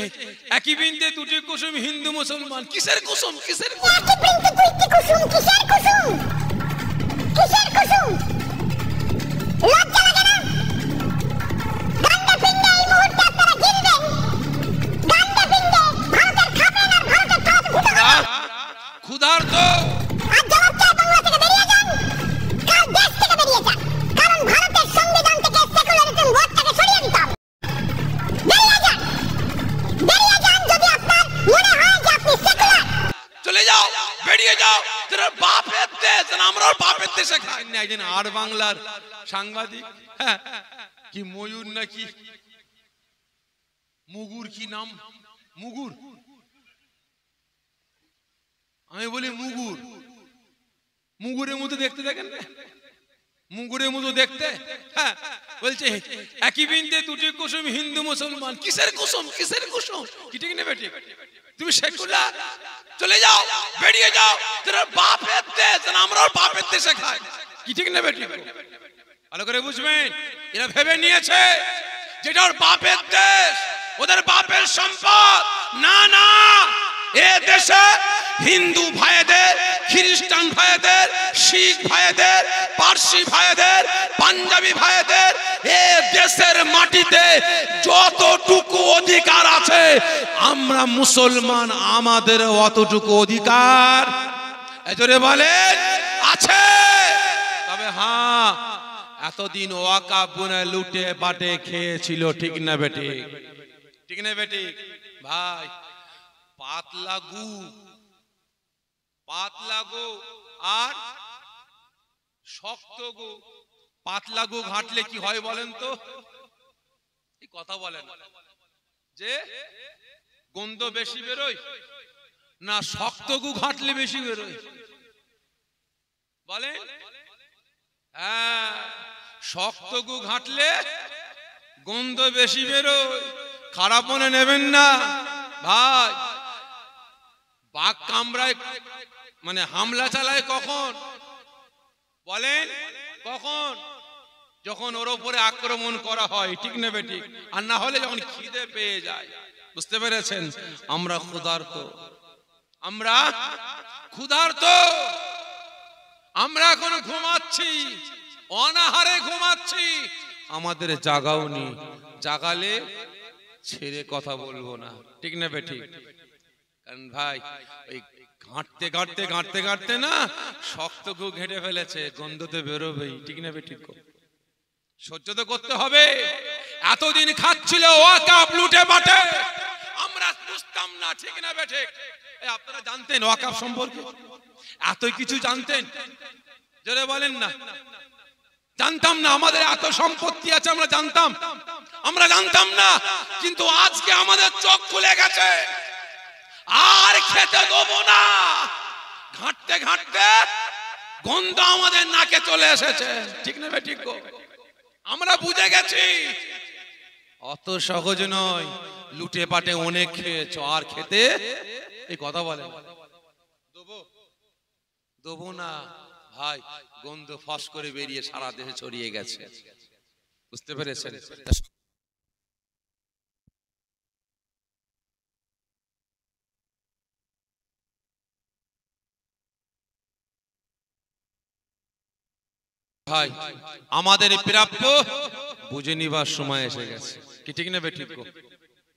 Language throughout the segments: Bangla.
বলছে একই বৃন্তে দুটি কুসুম হিন্দু মুসলমান। কিসের কুসুম? কিসের একই বৃন্তে দুইটি কুসুম, কিসের কুসুম? কিসের কুসুম? লজ্জা লাগে না? গান্ডা পিণ্ডে এই মুহূর্তে আপনারা গিলবেন। গান্ডা পিণ্ডে ভারতের খাবেন আর ভারতের খাওয়া ভুটা ক্ষুধার্ত। আর জবাব চাই বাংলা থেকে বেরিয়ে যান, কাল দেশ থেকে বেরিয়ে যান, কারণ ভারতের সংবিধান থেকে সেকুলারিজম ওয়ার্ডটাকে সরিয়ে দিতে হবে। বেরিয়ে যান, বেরিয়ে যান যদি আপনার মনে হয় যে আপনি সেকুলার। চলে যাও, বেরিয়ে যাও। তোর বাপের দেশ, আমরাও বাপের দেশে খাই না। একজন আর বাংলার সাংবাদিক, হ্যাঁ কি ময়ূর নাকি মুগুর, কি নাম মুগুর, আমি বলি মুগুর, মুগুরের মতো দেখতে, দেখেন মুগুরের মতো দেখতে। হ্যাঁ বলছে একই বৃন্তে দুটি কুসুম হিন্দু মুসলমান। কিসের কুসুম? কিসের কুসুম? কি ঠিক নেবে? ঠিক তুমি সেকুলার। চলে যাও, বেরিয়ে যাও। তোর বাপের দেশ, আমরাও বাপের দেশে খাই। কি ঠিক নেবে? ঠিক ভালো করে বুঝবেন। এরা ভেবে নিয়েছে যেটা ওর বাপের দেশ, ওদের বাপের সম্পদ। না না, এ দেশে হিন্দু ভাইদের, খ্রিস্টান ভাইদের, শিখ ভাইদের, পার্সি ভাইদের, পাঞ্জাবি ভাইদের এ দেশের মাটিতে যতটুকু অধিকার আছে, আমরা মুসলমান আমাদের অতটুকু অধিকার এজরে বলেন আছে। তবে হ্যাঁ, এতদিন ওয়াকাফ গুনে লুটে বাটে খেয়েছিল। ঠিক না বেটি? ঠিক না বেটি? ভাই পাতলা গু, পাতলা গো আর শক্ত গো। পাতলা গো ঘাটলে কি হয় বলেন তো? এই কথা বলেন যে গন্ধ বেশি বেরোয় না শক্ত গু ঘাটলে বেশি বেরোয় বলেন? হ্যাঁ, শক্ত গু ঘাটলে গন্ধ বেশি বেরোয়। খারাপ মনে নেবেন না ভাই। বাঘ কামড়ায় মানে হামলা চালায় কখন বলেন? কখন? যখন ওর উপরে আক্রমণ করা হয়। ঠিক না বেঠিক? আর না হলে যখন খিদে পেয়ে যায়। বুঝতে পেরেছেন? আমরা ক্ষুধার্ত, আমরা ক্ষুধার্ত। আমরা এখন ঘুমাচ্ছি, অনাহারে ঘুমাচ্ছি। আমাদের জাগাও নি, জাগালে ছেড়ে কথা বলবো না। ঠিক না বেঠিক? কারণ ভাই ওই ঘাঁটতে ঘাঁটতে ঘাঁটতে ঘাঁটতে না শক্ত গু ঘেটে ফেলেছে, গন্ধতে বেরোবেই। ঠিক না বেঠিক? সহ্য তো করতে হবে। এতদিন খাচ্ছিল ওয়াকাফ লুটে বাটে, আমরা বুঝতাম না। ঠিক না বেঠিক? আপনারা জানতেন ওয়াকাফ সম্পর্কে? এতই কিছু জানতেন? জোরে বলেন না। জানতাম না আমাদের এত সম্পত্তি আছে, আমরা জানতাম? আমরা জানতাম না। কিন্তু আজকে আমাদের চোখ খুলে গেছে। আর খেতে দেবো না। ঘাঁটতে ঘাঁটতে গন্ধ আমাদের নাকে চলে এসেছে। ঠিক না বেঠিক? আমরা বুঝে গেছি অত সহজ নয়। লুটে পাটে অনেক খেয়েছ, আর খেতে এই কথা বলে দেবো দেবো না ভাই। গন্ধ ফস করে বেরিয়ে সারা দেশে ছড়িয়ে গেছে। বুঝতে পেরেছেন? ভাই আমাদের প্রাপ্য বুঝে নিবার সময় এসে গেছে। কি ঠিক না বেঠিক?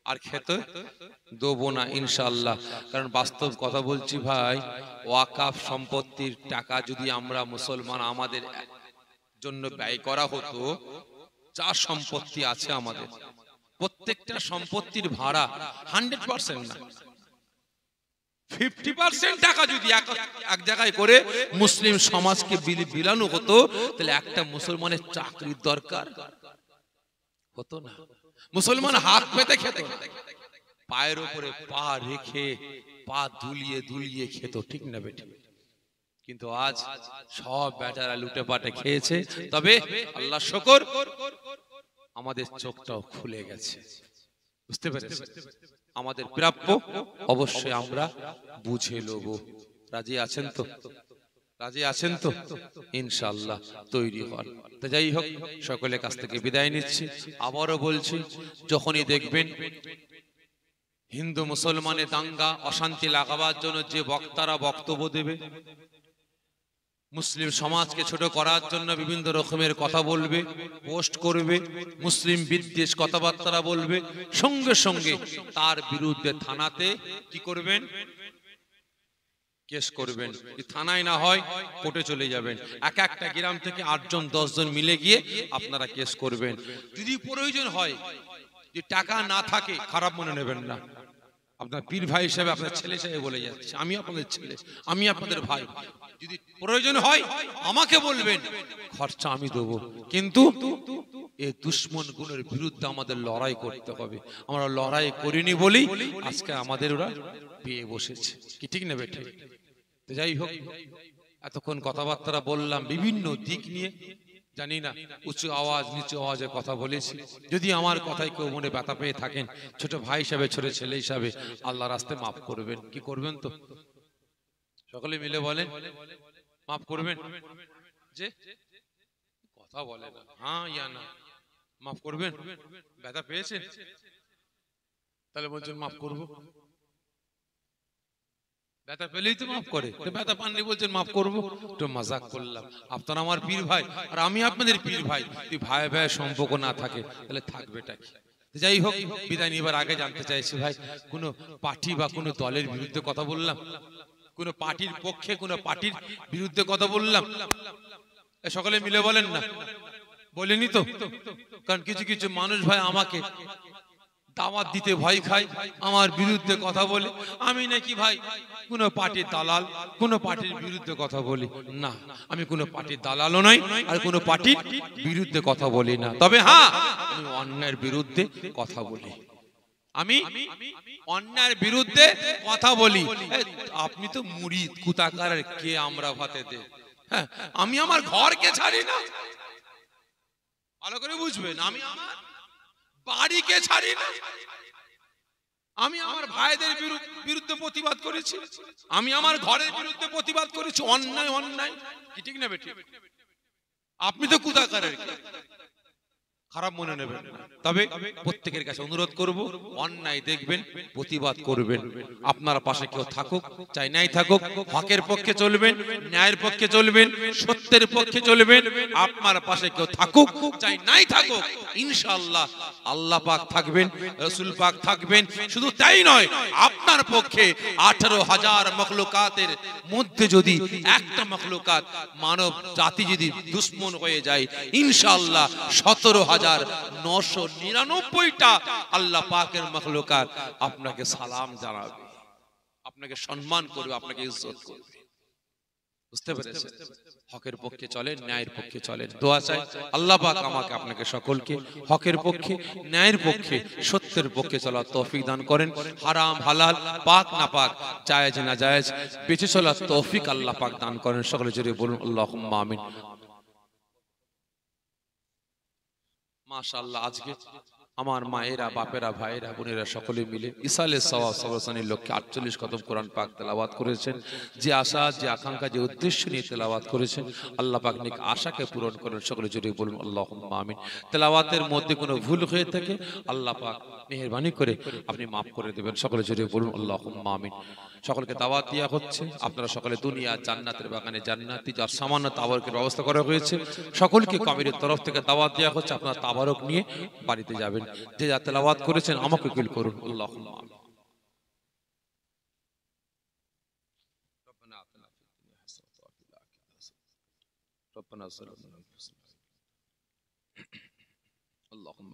আর খেতে দেবো না ইনশাআল্লাহ। কারণ বাস্তব কথা বলছি ভাই, ওয়াকাফ সম্পত্তির টাকা যদি আমরা মুসলমান আমাদের জন্য ব্যয় করা হতো, যা সম্পত্তি আছে আমাদের প্রত্যেকটা সম্পত্তির ভাড়া 100% না 50% টাকা যদি এক জায়গায় করে মুসলিম সমাজকে বিলানো হতো, তাহলে একটা মুসলমানের চাকরির দরকার হতো না। মুসলমান হাত পেতে খেত, পায়ের উপরে পা রেখে পা দুলিয়ে দুলিয়ে খেত। ঠিক না বেটি? কিন্তু আজ সব বেটারা লুটে পাটে খেয়েছে। তবে আল্লাহ শুকর আমাদের চোখটাও খুলে গেছে। বুঝতে পেরেছেন? আমাদের প্রাপ্য অবশ্যই আমরা বুঝে নেব। রাজি আছেন তো? রাজি আছেন তো? ইনশাআল্লাহ তৈরি হন। তো যাই হোক, সকলের কাছ থেকে বিদায় নিচ্ছি। আবারও বলছি, যখনই দেখবেন হিন্দু মুসলমানের দাঙ্গা অশান্তি লাগাবার জন্য যে বক্তারা বক্তব্য দেবে, মুসলিম সমাজকে ছোট করার জন্য বিভিন্ন রকমের কথা বলবে, পোস্ট করবে, মুসলিম বিদ্বেষ কথাবার্তা বলবে, সঙ্গে সঙ্গে তার বিরুদ্ধে থানাতে কি করবেন? কেস করবেন। থানায় না হয় কোর্টে চলে যাবেন। একটা গ্রাম থেকে 8 জন 10 জন মিলে গিয়ে আপনারা কেস করবেন। যদি প্রয়োজন হয়, যে টাকা না থাকে, খারাপ মনে নেবেন না, আপনার পীর ভাই হিসেবে, আপনার ছেলে হিসেবে বলে যাচ্ছে, আমি আপনাদের ছেলে, আমি আপনাদের ভাই, যদি প্রয়োজন হয় আমাকে বলবেন, খরচা আমি দেবো। কিন্তু এই দুশ্মন গুণের বিরুদ্ধে আমাদের লড়াই করতে হবে। আমরা লড়াই করিনি বলেই আজকে আমাদের ওরা পেয়ে বসেছে। কি ঠিক নেবে? ঠিক। তো যাই হোক, এতক্ষণ কথাবার্তা বললাম বিভিন্ন দিক নিয়ে, জানি না উঁচু আওয়াজ নিচু আওয়াজে কথা বলেছি। যদি আমার কথায় কেউ মনে ব্যথা পেয়ে থাকেন, ছোট ভাই হিসাবে, ছোট ছেলে হিসাবে আল্লাহর রাস্তায় মাফ করবেন। কি করবেন? তো সকলে মিলে বলেন, মাফ করবেন। যে কথা বলে না, হ্যাঁ ইয়া না, মাফ করবেন। ব্যথা পেয়েছেন? তাহলে বলছেন মাফ করবো। ব্যথা পেলেই তো মাফ করে, ব্যথা পাননি বলছেন মাফ করবো। তো মজাক করলাম, আপনারা আমার পীর ভাই আর আমি আপনাদের পীর ভাই। যদি ভাই ভাই সম্পর্ক না থাকে তাহলে থাকবেটা কি? যাই হোক, বিদায় নিবার আগে জানতে চাইছি ভাই, কোন পার্টি বা কোন দলের বিরুদ্ধে কথা বললাম? কোন পার্টির পক্ষে, কোন পার্টির বিরুদ্ধে কথা বললাম? সকলে মিলে বলেন না, বলেনি তো? কারণ কিছু কিছু মানুষ ভাই আমাকে দাওয়াত দিতে ভয় খায়, আমার বিরুদ্ধে কথা বলে আমি নাকি ভাই কোন পার্টির দালাল, কোন পার্টির বিরুদ্ধে কথা বলি না। আমি কোন পার্টির দালালও নই, আর কোন পার্টির বিরুদ্ধে কথা বলি না। তবে হ্যাঁ, আমি অন্যায়ের বিরুদ্ধে কথা বলি। আমি অন্যায়ের বিরুদ্ধে কথা বলি। আপনি তো মুরিদ কুতাকারের, কে আমরা ভাতে দে। হ্যাঁ, আমি আমার ঘরকে ছাড়ি না, ভালো করে বুঝবেন। আমি আমার বাড়িকে ছাড়ি না। আমি আমার ভাইদের বিরুদ্ধে প্রতিবাদ করেছি, আমি আমার ঘরের বিরুদ্ধে প্রতিবাদ করেছি। অন্যায় অন্যায়, কি ঠিক নেবে? ঠিক। আপনি তো কুতাকারের, খারাপ মনে নেবেন না। তবে প্রত্যেকের কাছে অনুরোধ করব, অন্যায় দেখবেন, প্রতিবাদ করবেন। আপনার পাশে কেউ থাকুক চাই নাই থাকুক, হকের পক্ষে চলবেন, ন্যায়ের পক্ষে চলবেন, সত্যের পক্ষে চলবেন। আপনার পাশে কেউ থাকুক চাই নাই থাকুক, ইনশাআল্লাহ আল্লাহ পাক থাকবেন, রাসূল পাক থাকবেন। শুধু তাই নয়, আপনার পক্ষে 18,000 মখলুকাতের মধ্যে যদি একটা মখলুকাত মানব জাতি যদি দুশ্মন হয়ে যায়, ইনশাআল্লাহ 17,999টা আল্লাহ পাকের মখলুকাত আপনাকে সালাম জানাবে, আপনাকে সম্মান করবে, আপনাকে ইজ্জত করবে। বুঝতে পেরেছেন? হকের পক্ষে চলেন, ন্যায়ের পক্ষে চলেন। দোয়া চাই আল্লাহ পাক আমাকে আপনাকে সকলকে হকের পক্ষে, ন্যায়ের পক্ষে, সত্যের পক্ষে চলার তৌফিক দান করেন। হারাম হালাল, পাক না পাক, জায়েজ না জায়েজ বেঁচে চলার তৌফিক আল্লাহ পাক দান করেন। সকলে জোরে বলুন আল্লাহুম্মা আমিন। মাশাআল্লাহ, আজকে আমার মায়েরা, বাপেরা, ভাইয়েরা, বোনেরা সকলে মিলে ইসালের সওয়াব সবরসানির লক্ষ্যে 48 খতম কোরআন পাক তেলাওয়াত করেছেন। যে আশা, যে আকাঙ্ক্ষা, যে উদ্দেশ্য নিয়ে তেলাওয়াত করেছেন, আল্লাহ পাক নিক আশাকে পূরণ করেন। সকলে জোরে বলুন আল্লাহুম্মা আমিন। তেলাওয়াতের মধ্যে কোনো ভুল হয়ে থাকে আল্লাহ পাক মেহেরবানি করে আপনি মাফ করে দেবেন। সকলে জোরে বলুন আল্লাহুম্মা আমিন। সকলকে দাওয়াত দেওয়া হচ্ছে, আপনারা সকলে দুনিয়া জান্নাতের বাগানে জান্নাতি যার সামান্য তাবারকের ব্যবস্থা করা হয়েছে, সকলকে কমিটির তরফ থেকে দাওয়াত দেওয়া হচ্ছে। আপনারা তাবারক নিয়ে বাড়িতে যাবেন। যে যা তেলাওয়াত করেছেন আমাকে কবুল করুন আল্লাহুম্মা আমিন। ربنا ظلمنا أنفسنا اللهم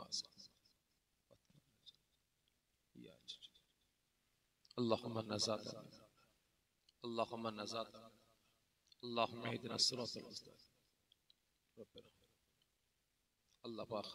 اللهم نزاد اللهم نزاد اللهم اهدنا الصراط المستقيم ربنا الله باخ